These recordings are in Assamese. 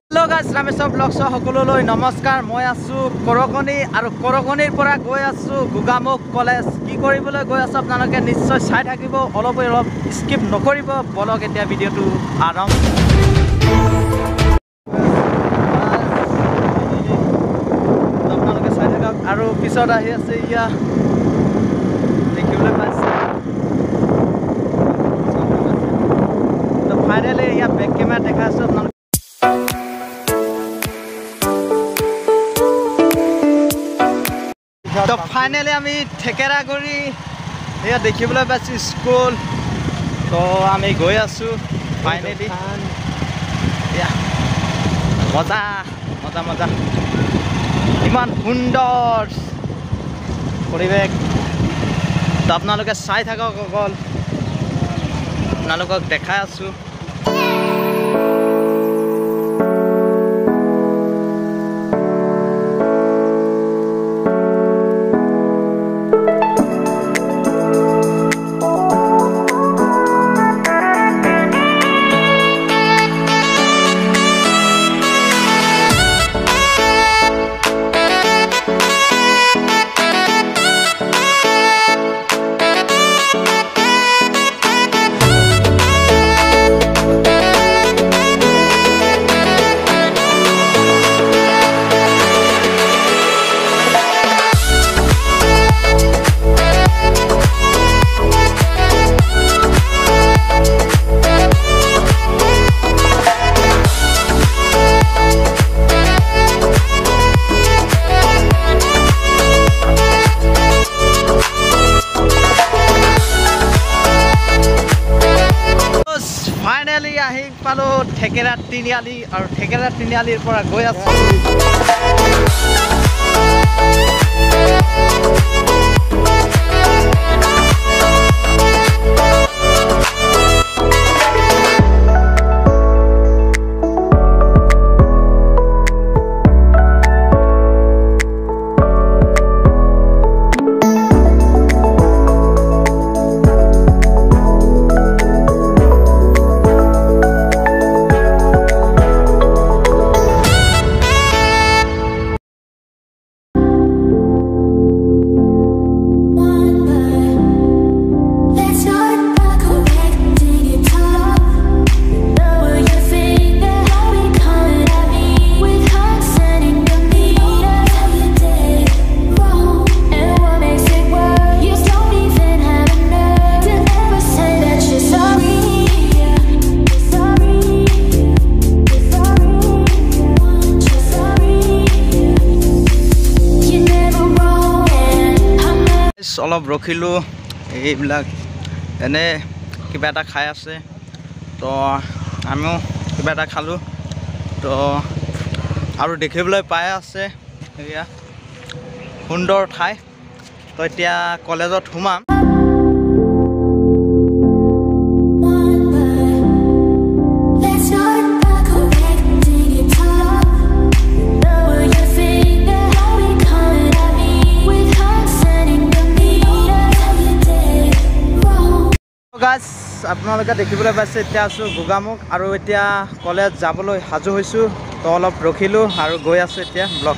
Hello guys, Rameswar vlog সকলোলৈ নমস্কাৰ। মই আছো কৰকনি আৰু কৰকনিৰ পৰা গৈ আছো গোগামুখ কলেজ। কি কৰিবলৈ গৈ আছো আপোনালোকে নিশ্চয় চাই থাকিব, অলপ স্কিপ নকৰিব। বলক এতিয়া ভিডিঅ'টো আৰম্ভ। আপোনালোকে চাই থাকক আৰু পিছত আহি আছে ইয়া দেখিবলৈ পাইছে। তো ফাইনেলি ইয়া বেক কেমেৰা দেখাইছো আপোনালোকে। তো ফাইনেলি আমি থেকেৰা গৰি এয়া দেখিবলৈ পাইছো স্কুল। তো আমি গৈ আছো ফাইনেলি। এয়া মজা মজা মজা, ইমান সুন্দৰ পৰিৱেশ। তো আপোনালোকে চাই থাকক, অকল আপোনালোকক দেখাই আছো। ফাইনেলি আহি পালো থেকেৰা তিনিআলি আৰু থেকেৰা তিনিআলিৰ পৰা গৈ আছো অলপ ৰখিলো। এইবিলাক এনে কিবা এটা খাই আছে, তো আমিও কিবা এটা খালোঁ। তো আৰু দেখিবলৈ পাই আছে এয়া সুন্দৰ ঠাই। তো এতিয়া কলেজত সোমাম। গাইজ আপোনালোকে দেখিবলৈ পাইছে, এতিয়া আছোঁ গোগামুখ আৰু এতিয়া কলেজ যাবলৈ সাজু হৈছোঁ। তো অলপ ৰখিলোঁ আৰু গৈ আছোঁ এতিয়া ব্লগ।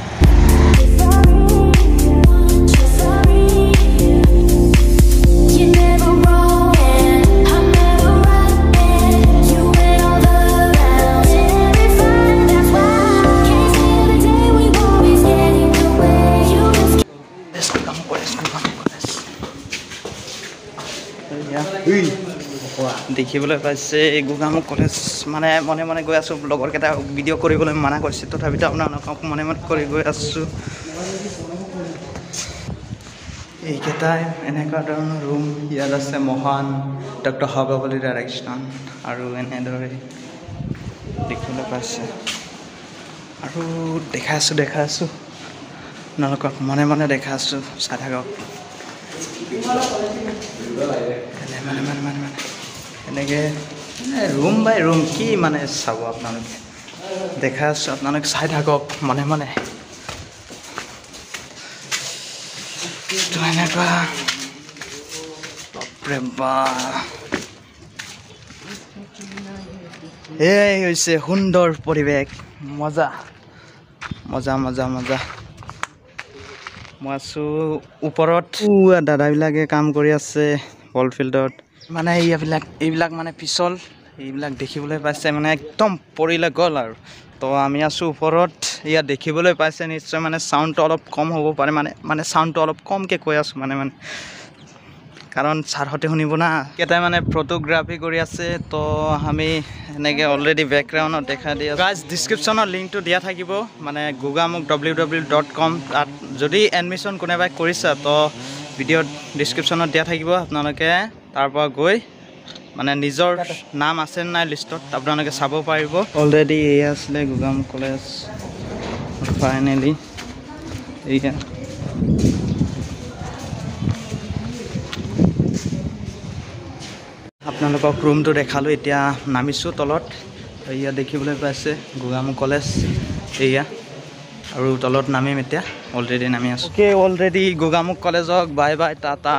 দেখিবলৈ পাইছে গোগামুখ কলেজ। মানে মনে মনে গৈ আছোঁ, লগৰকেইটা ভিডিঅ' কৰিবলৈ মানা কৰিছে, তথাপিতো আপোনালোকক মনে মনে কৰি গৈ আছোঁ। এইকেইটাই এনেকুৱা ধৰণৰ ৰুম ইয়াত আছে। মহান ডক্টৰ সৰ্বপল্লী ৰাধাকৃষ্ণন আৰু এনেদৰে দেখিবলৈ পাইছে। আৰু দেখাই আছোঁ আপোনালোকক মনে মনে দেখাই আছোঁ, চাই থাকক। এনেকৈ ৰুম বাই ৰুম কি মানে চাব আপোনালোকে, দেখাই আছোঁ, আপোনালোকে চাই থাকক মনে মনে। তো এনেকুৱা বাপৰে বাপ এই হৈছে সুন্দৰ পৰিৱেশ মজা মজা মজা মজা মই আছো ওপৰত দাদাবিলাকে কাম কৰি আছে বল ফিল্ডত মানে এইবিলাক মানে পিছল এইবিলাক দেখিবলৈ পাইছে মানে একদম পৰিলে গ'ল আৰু তো আমি আছো ওপৰত ইয়াত দেখিবলৈ পাইছে নিশ্চয় মানে সাউণ্ডটো অলপ কম হ'ব পাৰে মানে সাউণ্ডটো অলপ কমকৈ কৈ আছো মানে কাৰণ ছাৰহঁতে শুনিব না কেইটাই মানে ফটোগ্ৰাফি কৰি আছে তো আমি এনেকৈ অলৰেডি বেকগ্ৰাউণ্ডত দেখা দি আছোঁ গাইজ ডিছক্ৰিপশ্যনত লিংকটো দিয়া থাকিব মানে gogamukh www.com তাত যদি এডমিশ্যন কোনোবাই কৰিছে তো ভিডিঅ' ডিছক্ৰিপশ্যনত দিয়া থাকিব আপোনালোকে তাৰ পৰা গৈ মানে নিজৰ নাম আছে নাই লিষ্টত আপোনালোকে চাব পাৰিব অলৰেডি এয়া আছিলে gogamukh কলেজ ফাইনেলি এয়া আপোনালোকক ৰুমটো দেখালোঁ এতিয়া নামিছোঁ তলত এয়া দেখিবলৈ পাইছে gogamukh কলেজ এয়া আৰু তলত নামিম এতিয়া অলৰেডি নামি আছোঁ অ'কে অলৰেডি gogamukh কলেজক বাই বাই টাটা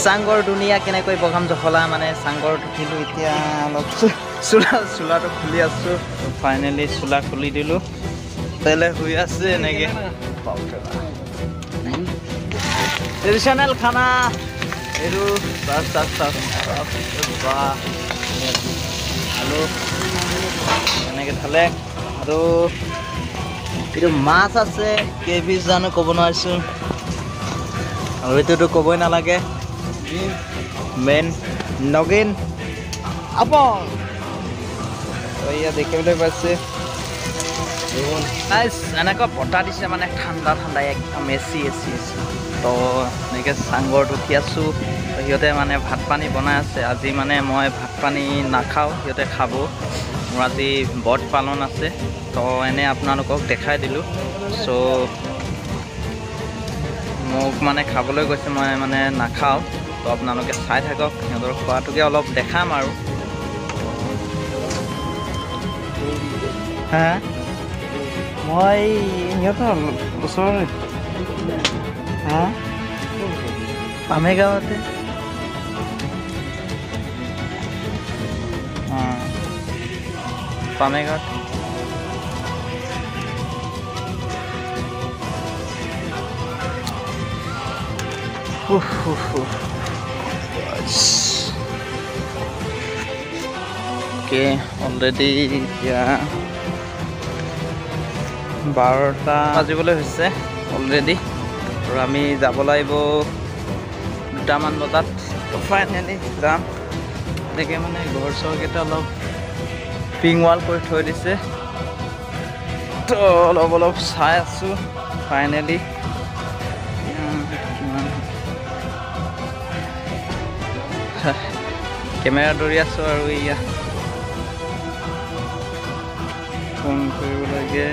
চাংগৰ দুনিয়া কেনেকৈ বগাম জখলা মানে চাংগৰত উঠিলোঁ এতিয়া অলপ চোলাটো খুলি আছোঁ ফাইনেলি চোলা খুলি দিলোঁ তেলে শুই আছে এনেকৈ ট্ৰেডিশ্যনেল খানা এইটো আলু এনেকৈ খালে আৰু এইটো মাছ আছে কেইপিচ জানো ক'ব নোৱাৰিছোঁ আৰু এইটোতো ক'বই নালাগে মেইন নগিন আপল এয়া দেখিবলৈ পাইছে এনেকুৱা বতাহ দিছে মানে ঠাণ্ডা একদম এচি তো এনেকৈ চাংগৰত উঠি আছোঁ সিহঁতে মানে ভাত পানী বনাই আছে আজি মানে মই ভাত পানী নাখাওঁ সিহঁতে খাব মোৰ আজি ব্ৰত পালন আছে তো এনে আপোনালোকক দেখাই দিলোঁ চ' মোক মানে খাবলৈ গৈছে মই মানে নাখাওঁ তো আপোনালোকে চাই থাকক সিহঁতৰ খোৱাটোকে অলপ দেখাম আৰু হা মই সিহঁতৰ ওচৰৰে হা পামেগাঁৱতে পামেগাঁৱত ओके অলৰেডি এতিয়া 12টা বাজিবলৈ হৈছে অলৰেডি আৰু আমি যাব লাগিব 2টামান বজাত ফাইনেলি যাম এনেকৈ মানে ঘৰ চৰকেইটা অলপ পিং ৱাল কৰি থৈ দিছে তো অলপ চাই আছোঁ ফাইনেলি কেমেৰা ধৰি আছোঁ আৰু এয়া ফোন কৰিব লাগে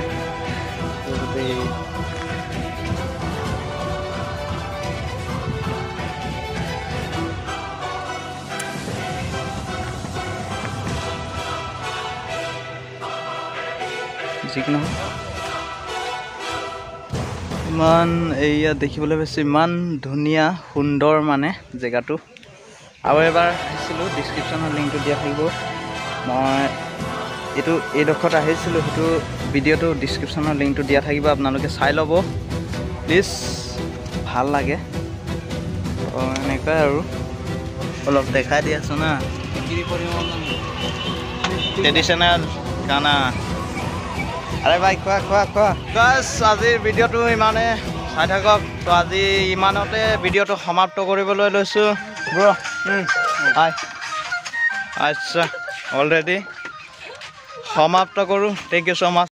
ইমান এয়া দেখিবলৈ পাইছোঁ, ইমান ধুনীয়া সুন্দৰ মানে জেগাটো। আৰু এবাৰ আহিছিলোঁ, ডিছক্ৰিপশ্যনৰ লিংকটো দিয়া থাকিব। মই এইডোখৰত আহিছিলোঁ, সেইটো ভিডিঅ'টো ডিছক্ৰিপশ্যনৰ লিংকটো দিয়া থাকিব, আপোনালোকে চাই ল'ব প্লিজ, ভাল লাগে। এনেকুৱাই আৰু অলপ দেখাই দি আছোঁ না, ট্ৰেডিশ্যনেল গানা। আৰে ভাই খোৱা বাছ, আজিৰ ভিডিঅ'টো ইমানে, চাই থাকক। তো আজি ইমানতে ভিডিঅ'টো সমাপ্ত কৰিবলৈ লৈছোঁ ব্ৰ। আচ্ছা অলৰেডি সমাপ্ত কৰোঁ। Thank you so' much.